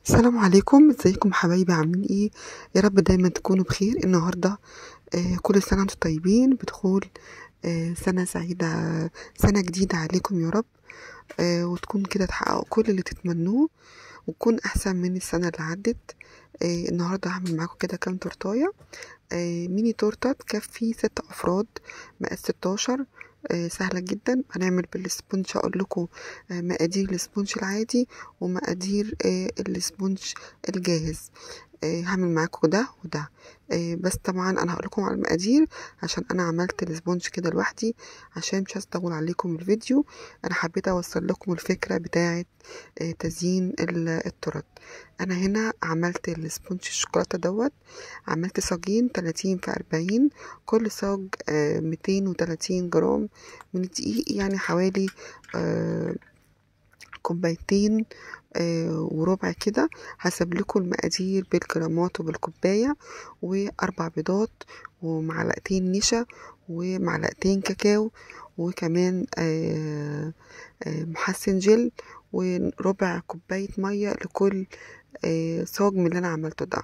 السلام عليكم، ازيكم حبايبي؟ عاملين ايه؟ يا رب دايما تكونوا بخير. النهارده كل سنه وانتم طيبين بدخول سنه سعيده، سنه جديده عليكم يا رب. وتكون كده تحققوا كل اللي تتمنوه وتكون احسن من السنه اللي عدت. النهارده هعمل معاكم كده كام تورتايه. ميني تورته تكفي 6 افراد، مقاس 16. سهله جدا. هنعمل بالسبونج، هقول لكم مقادير السبونج العادي ومقادير السبونج الجاهز. هعمل معاكم ده وده. بس طبعا انا هقول لكم على المقادير عشان انا عملت السبونج كده لوحدي، عشان مش هطول عليكم الفيديو. انا حبيت اوصل لكم الفكره بتاعه تزيين التورت. انا هنا عملت السبونج الشوكولاته دوت. عملت صاجين 30 في 40، كل صاج 230 جرام من الدقيق، يعني حوالي كوبايتين وربع كده. هسيب لكم المقادير بالجرامات وبالكوباية. واربع بيضات ومعلقتين نشا ومعلقتين كاكاو، وكمان محسن جل، وربع كوباية مية لكل صاج من اللي انا عملته ده.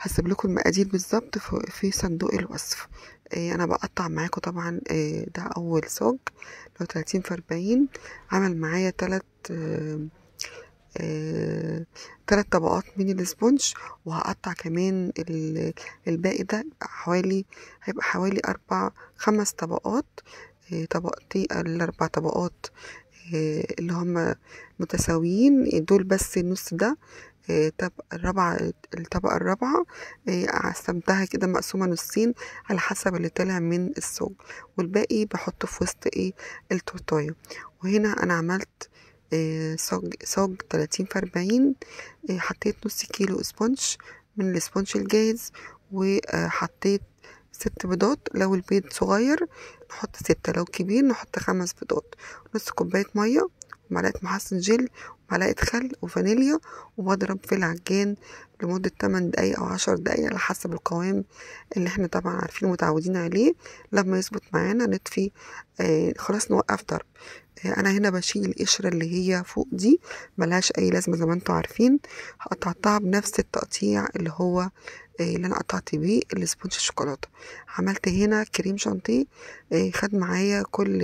هسيب لكم المقادير بالظبط في صندوق الوصف. انا بقطع معاكم طبعا. ده اول صاج لو 30 في 40 عمل معايا 3 طبقات من الاسبونج. وهقطع كمان الباقي ده هيبقى حوالي 5 طبقات. طبقتي ال4 طبقات اللي هم متساويين دول، بس النص ده الطبقة الرابعة قسمتها كده مقسومة نصين على حسب اللي طلع من الصاج، والباقي بحطه في وسط التورتاية. وهنا انا عملت صاج 30 في 40. حطيت نص كيلو اسبونج من الاسبونج الجاهز، وحطيت 6 بيضات. لو البيض صغير نحط 6، لو كبير نحط 5 بيضات. نص كوباية مية، ومعلقة محسن جل، ومعلقة خل وفانيليا. وبضرب في العجان لمدة 8 دقايق أو 10 دقايق على حسب القوام اللي احنا طبعا عارفين ومتعودين عليه. لما يظبط معانا نطفي. خلاص نوقف ضرب. انا هنا بشيل القشرة اللي هي فوق دي، ملهاش اي لازمة زي ما انتوا عارفين. قطعتها بنفس التقطيع اللي هو اللي انا قطعت بيه الاسبونج الشوكولاتة. عملت هنا كريم شانتيه. خد معايا كل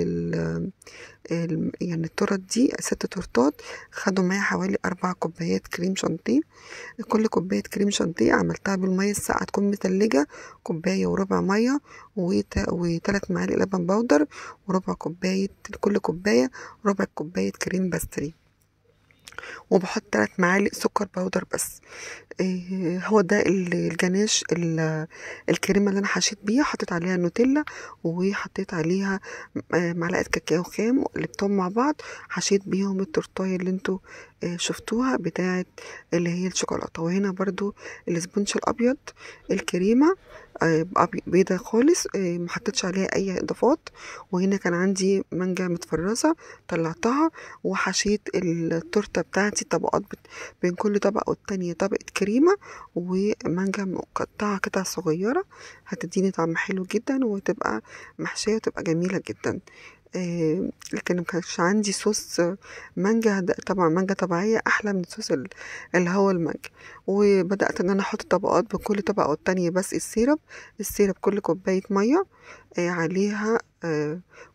يعني التورت دي 6 تورتات خدوا معايا حوالي 4 كوبايات كريم شانتيه. كل كوباية كريم شانتيه عملتها بالمية الساقعة تكون متلجة، كوباية وربع مية، و3 معالق لبن بودر، وربع كوباية كل كوباية ربع كوباية كريم باستري، وبحط 3 معالق سكر بودر بس. هو ده الجناش الكريمه اللي انا حشيت بيها. حطيت عليها نوتيلا، وحطيت عليها معلقه كاكاو خام، وقلبتهم مع بعض. حشيت بيهم التورتايه اللي انتوا شفتوها بتاعه اللي هي الشوكولاته. وهنا برضو الاسبونج الابيض، الكريمه بيضة خالص، ما حطيتش عليها اي اضافات. وهنا كان عندي مانجا متفرزه، طلعتها وحشيت التورته بتاعتي طبقات، بين كل طبقه والتانية طبقه كريمه ومانجا مقطعه قطع صغيره. هتديني طعم حلو جدا، وتبقى محشيه وتبقى جميله جدا. لكن مكانش عندي صوص مانجا. طبعا مانجا طبيعيه احلى من صوص اللي هو المانجا. وبدات ان انا احط طبقات بكل طبقه والتانية. بس السيرب كل كوبايه ميه عليها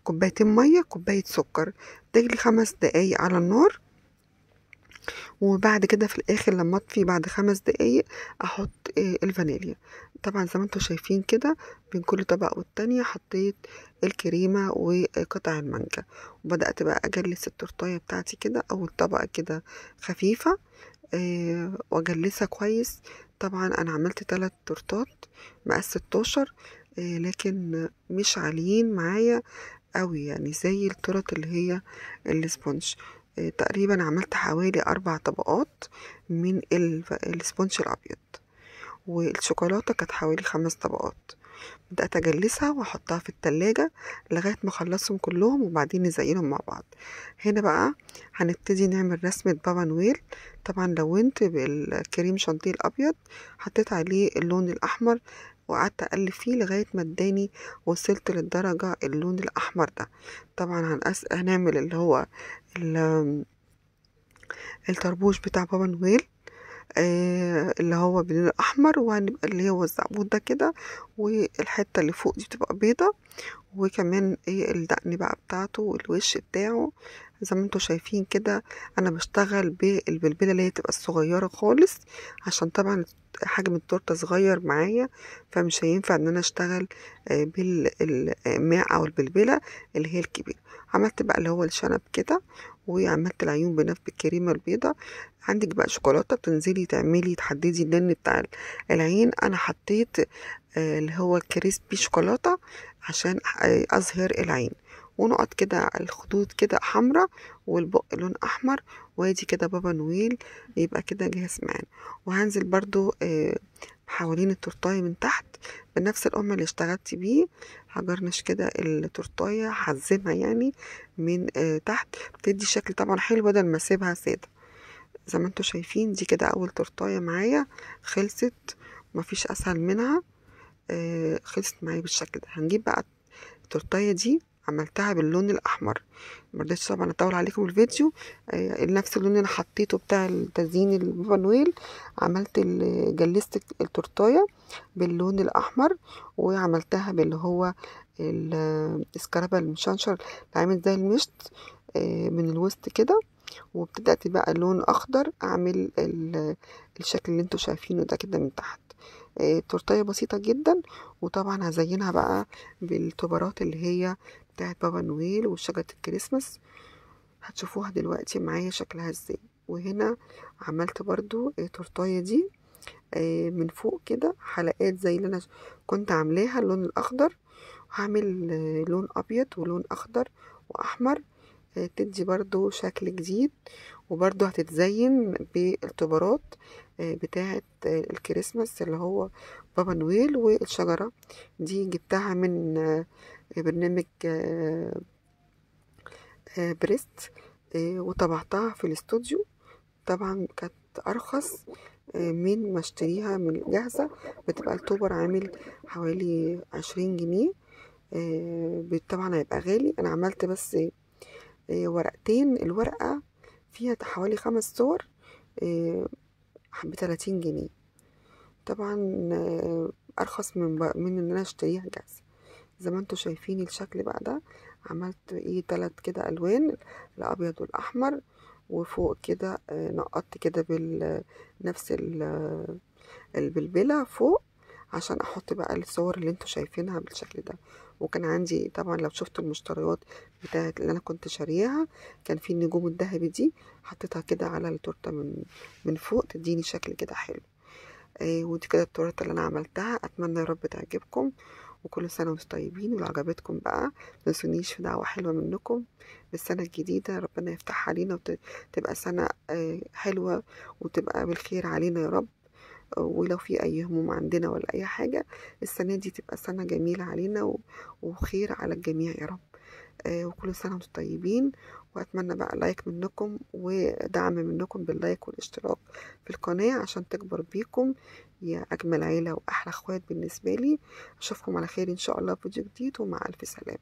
كوبايتين ميه، كوبايه سكر، تغلي 5 دقايق على النار. وبعد كده في الاخر لما اطفي بعد 5 دقايق احط الفانيليا. طبعا زي ما انتم شايفين كده بين كل طبقة والتانية حطيت الكريمة وقطع المانجا. وبدأت بقى اجلس التورتاية بتاعتي كده، اول طبقة كده خفيفة واجلسها كويس. طبعا انا عملت 3 تورتات مقاس 16، لكن مش عاليين معايا قوي، يعني زي التورت اللي هي السبونج. تقريبا عملت حوالي 4 طبقات من السبونج الابيض. والشوكولاتة كانت حوالي 5 طبقات. بدأت أجلسها وأحطها في التلاجة لغاية ما أخلصهم كلهم، وبعدين نزينهم مع بعض. هنا بقى هنبتدي نعمل رسمة بابا نويل. طبعا لونت بالكريم شانتيه الأبيض، حطيت عليه اللون الأحمر، وقعدت أقلب فيه لغاية ما اداني وصلت للدرجة اللون الأحمر ده. طبعا هنعمل اللي هو الطربوش بتاع بابا نويل. اللي هو باللون الأحمر، وهنبقى اللي هو الزعبوط ده كده، والحتة اللي فوق دي بتبقى بيضة، وكمان ايه الدقن بقى بتاعته والوش بتاعه زي ما انتوا شايفين كده. انا بشتغل بالبلبله اللي هي تبقى الصغيره خالص، عشان طبعا حجم التورته صغير معايا، فمش هينفع ان انا اشتغل بالماء او البلبله اللي هي الكبيره. عملت بقى اللي هو الشنب كده، وعملت العيون بنفس الكريمه البيضه. عندك بقى شوكولاته بتنزلي تعملي تحددي اللون بتاع العين. انا حطيت اللي هو الكريسبي شوكولاته عشان اظهر العين، ونقط كده الخدود كده حمراء، والبق لون احمر، وادي كده بابا نويل يبقى كده جاهز معانا. وهنزل برضو حوالين التورتايه من تحت بنفس القمع اللي اشتغلت بيه. هجرنش كده التورتايه، هحزمها يعني من تحت، بتدي شكل طبعا حلو بدل ما اسيبها ساده. زي ما انتوا شايفين دي كده اول تورتايه معايا خلصت، مفيش اسهل منها. خلصت معايا بالشكل ده. هنجيب بقى التورتايه دي عملتها باللون الاحمر، مرضتش طبعا اطول عليكم الفيديو. نفس اللون اللي حطيته بتاع التزيين البابا نويل، جلست التورتايه باللون الاحمر، وعملتها باللي هو السكرابه المشنشر اللي عامل زي المشط من الوسط كده، وبتبدأ تبقى لون اخضر. اعمل الشكل اللي انتوا شايفينه ده كده من تحت. تورتايه بسيطة جدا، وطبعا هزينها بقى بالتوبرات اللي هي بتاعت بابا نويل وشجرة الكريسماس. هتشوفوها دلوقتي معايا شكلها ازاي. وهنا عملت برضو تورتايه دي من فوق كده حلقات زي اللي انا كنت عاملاها اللون الاخضر، وهعمل لون ابيض ولون اخضر واحمر، تدي برضو شكل جديد. وبرضو هتتزين بالتبرات بتاعة الكريسماس اللي هو بابا نويل. والشجرة دي جبتها من برنامج بريست، وطبعتها في الاستوديو. طبعا كانت أرخص من ما اشتريها من جاهزة، بتبقى التوبر عامل حوالي 20 جنيه. طبعا هيبقى غالي. أنا عملت بس ورقتين، الورقة فيها حوالي 5 صور ب30 جنيه. طبعا أرخص من إن أنا أشتريها جاهزة. زي ما انتوا شايفين الشكل بقى ده، عملت 3 كده ألوان، الأبيض والأحمر، وفوق كده نقطت كده بنفس البلبلة فوق، عشان احط بقى الصور اللي انتوا شايفينها بالشكل ده. وكان عندي طبعا لو شفتوا المشتريات بتاعت اللي انا كنت شارياها، كان في النجوم الذهبي دي حطيتها كده على التورته من فوق، تديني شكل كده حلو. ودي كده التورته اللي انا عملتها. اتمنى يا رب تعجبكم، وكل سنه وانتم طيبين. ولو عجبتكم بقى متنسونيش في دعوه حلوه منكم بالسنه الجديده، ربنا يفتحها علينا وتبقى سنه حلوه، وتبقى بالخير علينا يا رب. ولو في اي هموم عندنا ولا اي حاجة، السنة دي تبقى سنة جميلة علينا وخير على الجميع يا رب. وكل سنة وانتم طيبين. واتمنى بقى لايك منكم ودعم منكم باللايك والاشتراك في القناة عشان تكبر بيكم يا اجمل عيلة واحلى اخوات بالنسبة لي. اشوفكم على خير ان شاء الله في فيديو جديد، ومع الف سلامة.